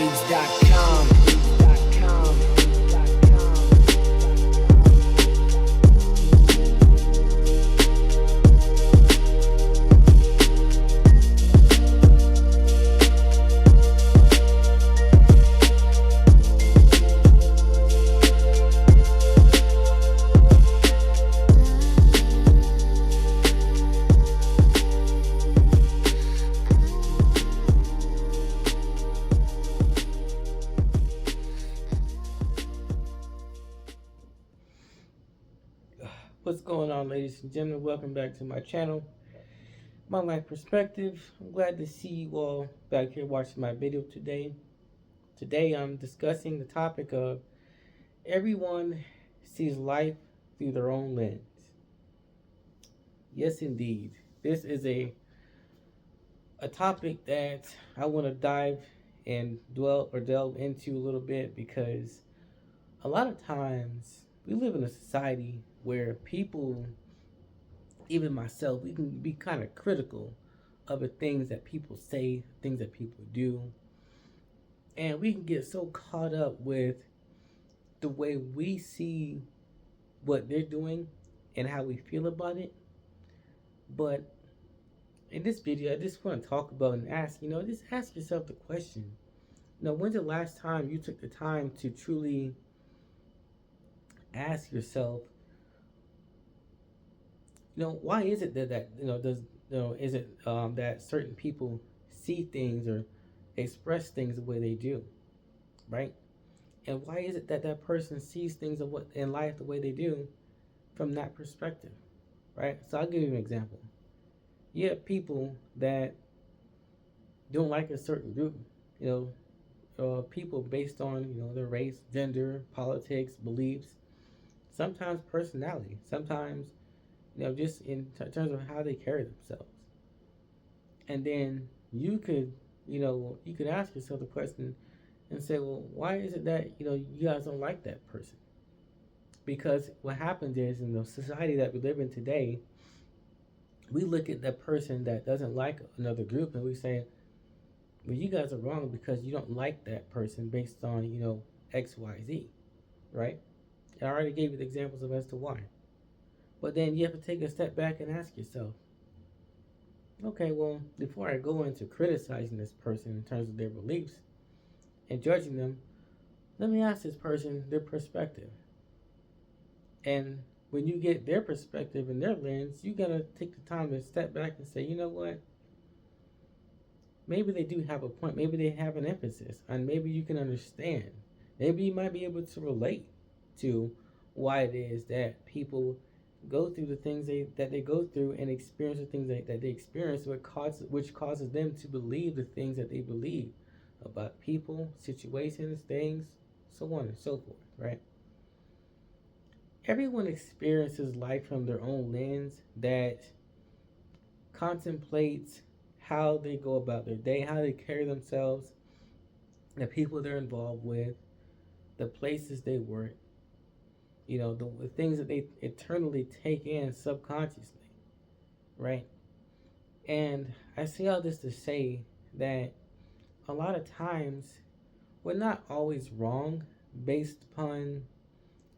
StreetsBeats.com. What's going on, ladies and gentlemen? Welcome back to my channel, My Life Perspective. I'm glad to see you all back here watching my video today. Today I'm discussing the topic of everyone sees life through their own lens. Yes, indeed. This is a topic that I want to dive and delve into a little bit, because a lot of times we live in a society where people, even myself, we can be kind of critical of the things that people say, things that people do, and we can get so caught up with the way we see what they're doing and how we feel about it. But in this video, I just want to talk about and ask, just ask yourself the question, when's the last time you took the time to truly ask yourself, why is it is it that certain people see things or express things the way they do, right? And why is it that that person sees things in life the way they do from that perspective, right? So I'll give you an example. You have people that don't like a certain group, people based on their race, gender, politics, beliefs, sometimes personality, sometimes just in terms of how they carry themselves. And then you could ask yourself the question and say, well, why is it that you guys don't like that person? Because what happens is, in the society that we live in today, we look at that person that doesn't like another group and we say, well, you guys are wrong because you don't like that person based on XYZ, right? I already gave you the examples of as to why. But then you have to take a step back and ask yourself, okay, well, before I go into criticizing this person in terms of their beliefs and judging them, let me ask this person their perspective. And when you get their perspective and their lens, you gotta take the time to step back and say, you know what? Maybe they do have a point. Maybe they have an emphasis, and maybe you can understand. Maybe you might be able to relate to why it is that people go through the things that they go through and experience the things that they experience, which causes them to believe the things that they believe about people, situations, things, so on and so forth, right? Everyone experiences life from their own lens that contemplates how they go about their day, how they carry themselves, the people they're involved with, the places they work, the things that they eternally take in subconsciously, right? And I say all this to say that a lot of times we're not always wrong based upon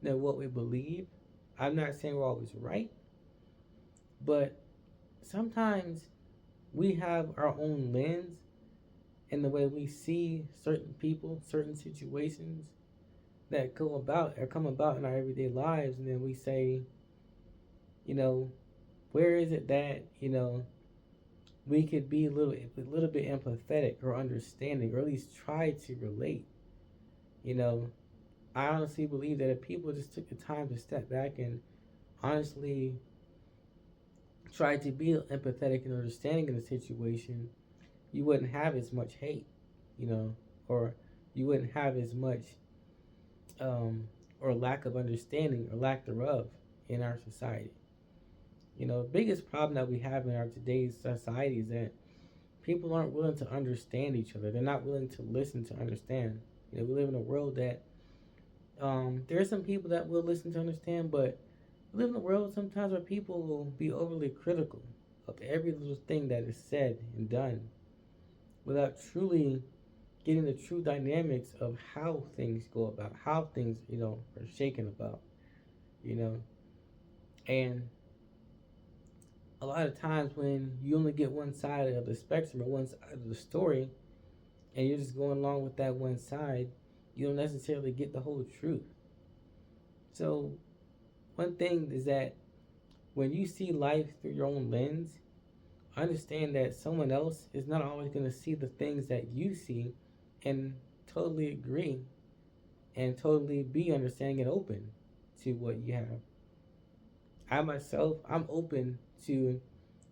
what we believe. I'm not saying we're always right, but sometimes we have our own lens in the way we see certain people, certain situations that come about in our everyday lives, and then we say, where is it that we could be a little bit empathetic or understanding, or at least try to relate. I honestly believe that if people just took the time to step back and honestly try to be empathetic and understanding in the situation, you wouldn't have as much hate, or you wouldn't have as much or lack of understanding or lack thereof in our society. The biggest problem that we have in our today's society is that people aren't willing to understand each other. They're not willing to listen to understand. We live in a world that there are some people that will listen to understand, but we live in a world sometimes where people will be overly critical of every little thing that is said and done without truly getting the true dynamics of how things go about, how things, are shaken about, you know. And a lot of times when you only get one side of the spectrum or one side of the story, and you're just going along with that one side, you don't necessarily get the whole truth. So, one thing is that when you see life through your own lens, understand that someone else is not always going to see the things that you see and totally agree and totally be understanding and open to what you have. I myself, I'm open to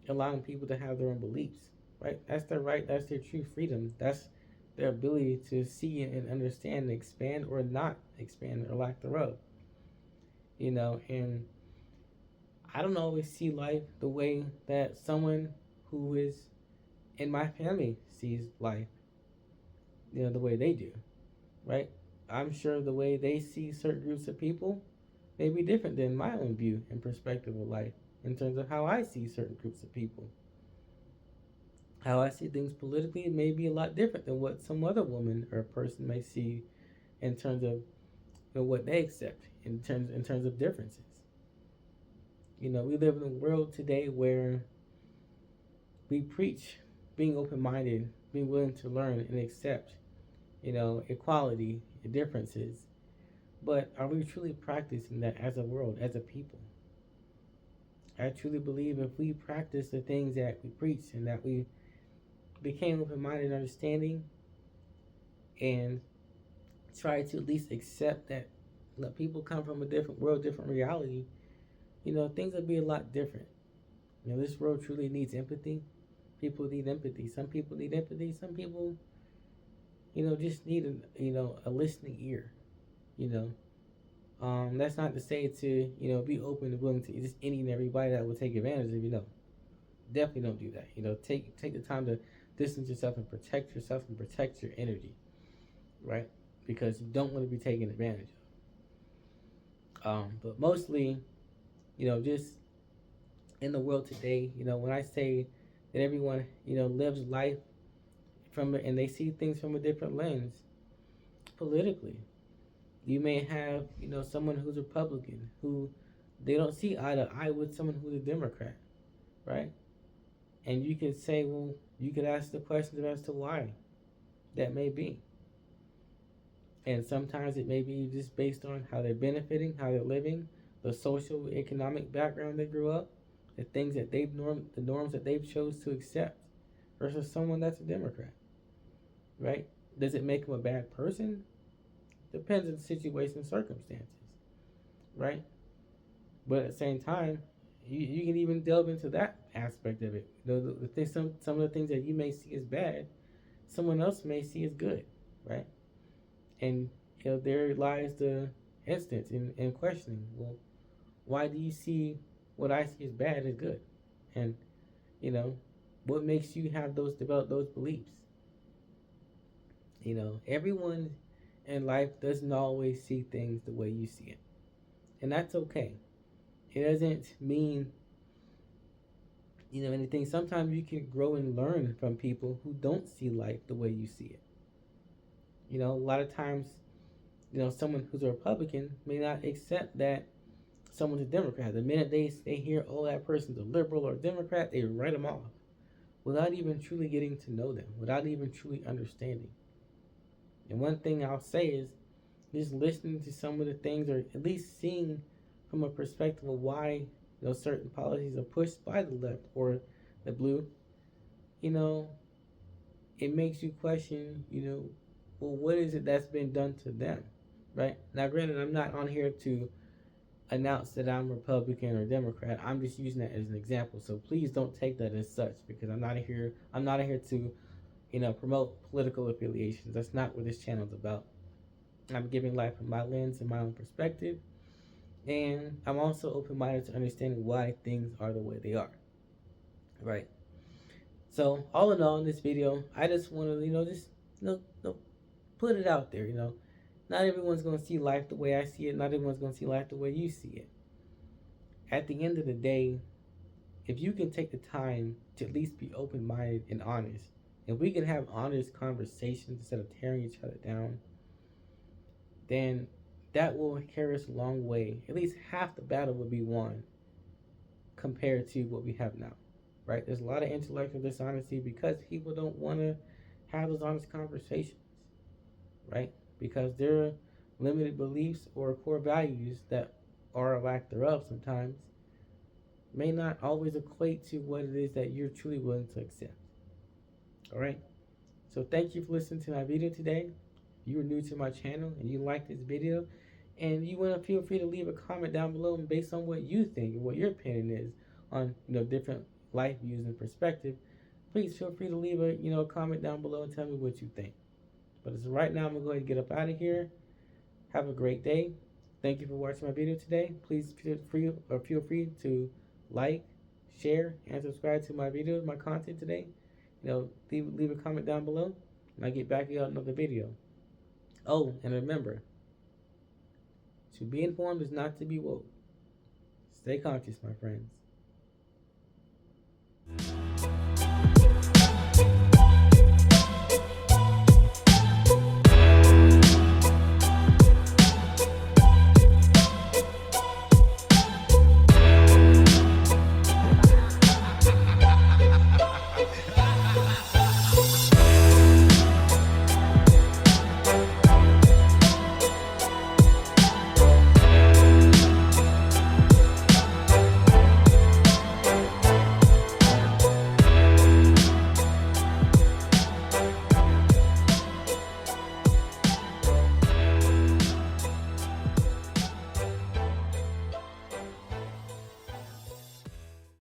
allowing people to have their own beliefs, right? That's their right, that's their true freedom. That's their ability to see and understand and expand or not expand or lack thereof, and I don't always see life the way that someone who is in my family sees life, the way they do, right? I'm sure the way they see certain groups of people may be different than my own view and perspective of life in terms of how I see certain groups of people. How I see things politically may be a lot different than what some other woman or person may see in terms of what they accept in terms of differences. We live in a world today where we preach being open minded, being willing to learn and accept, equality, differences. But are we truly practicing that as a world, as a people? I truly believe if we practice the things that we preach and that we became open minded and understanding and try to at least accept that let people come from a different world, different reality, things would be a lot different. This world truly needs empathy. People need empathy. Some people need empathy. Some people, just need a listening ear. You know, that's not to say to be open and willing to just any and everybody that will take advantage of you. No, definitely don't do that. Take the time to distance yourself and protect your energy, right? Because you don't want to be taken advantage of. But mostly, just in the world today, when I say that everyone, lives life and they see things from a different lens politically. You may have, someone who's Republican who they don't see eye to eye with someone who's a Democrat, right? And you could say, well, you could ask the questions as to why that may be. And sometimes it may be just based on how they're benefiting, how they're living, the social, economic background they grew up, the things that the norms that they've chose to accept, versus someone that's a Democrat, right? Does it make them a bad person? Depends on the situation and circumstances, right? But at the same time, you can even delve into that aspect of it. Some of the things that you may see as bad, someone else may see as good, right? And there lies the instance in questioning. Well, why do you see what I see as bad as good? And what makes you develop those beliefs? Everyone in life doesn't always see things the way you see it, and that's okay. It doesn't mean anything. Sometimes you can grow and learn from people who don't see life the way you see it. A lot of times, someone who's a Republican may not accept that someone's a Democrat. The minute they hear, oh, that person's a liberal or a Democrat, they write them off without even truly getting to know them, without even truly understanding. And one thing I'll say is just listening to some of the things, or at least seeing from a perspective of why certain policies are pushed by the left or the blue, it makes you question, well, what is it that's been done to them, right? Now, granted, I'm not on here to announce that I'm Republican or Democrat. I'm just using that as an example. So please don't take that as such, because I'm not here to promote political affiliations. That's not what this channel is about. I'm giving life from my lens and my own perspective, and I'm also open-minded to understanding why things are the way they are, right? So all in all, in this video, I just want to put it out there. Not everyone's going to see life the way I see it. Not everyone's going to see life the way you see it. At the end of the day, if you can take the time to at least be open-minded and honest if we can have honest conversations instead of tearing each other down, then that will carry us a long way. At least half the battle will be won compared to what we have now, right? There's a lot of intellectual dishonesty because people don't want to have those honest conversations, right? Because their limited beliefs or core values that are a lack thereof sometimes may not always equate to what it is that you're truly willing to accept. All right. So thank you for listening to my video today. If you are new to my channel and you like this video and you want to, feel free to leave a comment down below based on what you think and what your opinion is on different life views and perspective. Please feel free to leave a comment down below and tell me what you think. But as of right now, I'm gonna go ahead and get up out of here. Have a great day. Thank you for watching my video today. Please feel free to like, share, and subscribe to my videos, my content today. Leave a comment down below, and I'll get back to you on another video. Oh, and remember, to be informed is not to be woke. Stay conscious, my friends.